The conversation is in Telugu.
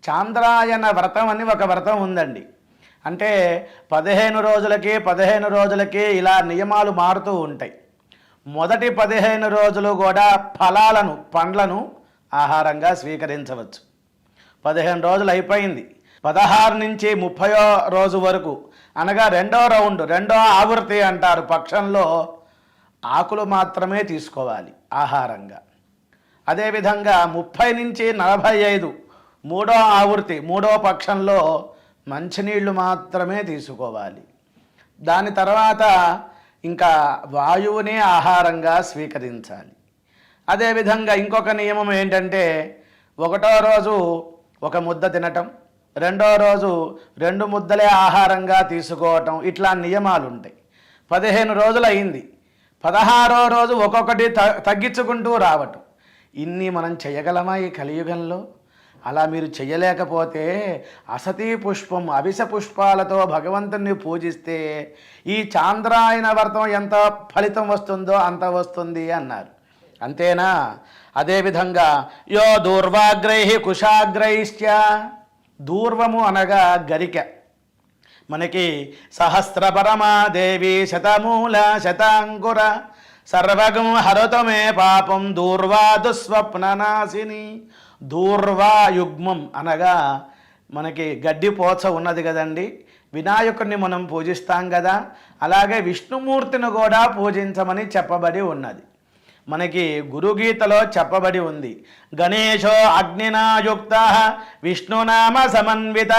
చాంద్రాయన వ్రతం అని ఒక వ్రతం ఉందండి. అంటే 15 రోజులకి ఇలా నియమాలు మారుతూ ఉంటాయి. మొదటి 15 రోజులు కూడా ఫలాలను పండ్లను ఆహారంగా స్వీకరించవచ్చు. 15 రోజులు అయిపోయింది. 16 నుంచి 30వ రోజు వరకు అనగా రెండో రౌండ్, రెండో ఆవృత్తి అంటారు పక్షంలో, ఆకులు మాత్రమే తీసుకోవాలి ఆహారంగా. అదేవిధంగా 30 నుంచి 45 మూడో ఆవృత్తి, మూడో పక్షంలో మంచినీళ్ళు మాత్రమే తీసుకోవాలి. దాని తర్వాత ఇంకా వాయువుని ఆహారంగా స్వీకరించాలి. అదేవిధంగా ఇంకొక నియమం ఏంటంటే, ఒకటో రోజు ఒక ముద్ద తినటం, రెండో రోజు 2 ముద్దలే ఆహారంగా తీసుకోవటం, ఇట్లా నియమాలు ఉంటాయి. 15 రోజులు అయింది, 16వ రోజు ఒక్కొక్కటి తగ్గించుకుంటూ రావటం. ఇన్ని మనం చేయగలమా ఈ కలియుగంలో? అలా మీరు చేయలేకపోతే అసతీ పుష్పం, అవిస పుష్పాలతో భగవంతుని పూజిస్తే ఈ చాంద్రాయన వ్రతం ఎంత ఫలితం వస్తుందో అంత వస్తుంది అన్నారు. అంతేనా? అదేవిధంగా యో దూర్వాగ్రై కుశాగ్రైశ్చ, దూర్వము అనగా గరిక. మనకి సహస్రపరమాదేవి శతమూల శతాంకుర సర్వగం హరతమే పాపం దూర్వా దుస్వప్ననాశిని. దూర్వా యుగ్మం అనగా మనకి గడ్డి పోచ ఉన్నది కదండి, వినాయకుడిని మనం పూజిస్తాం కదా, అలాగే విష్ణుమూర్తిని కూడా పూజించమని చెప్పబడి ఉన్నది. మనకి గురుగీతలో చెప్పబడి ఉంది, గణేశో అగ్నినా యుక్త విష్ణునామ సమన్విత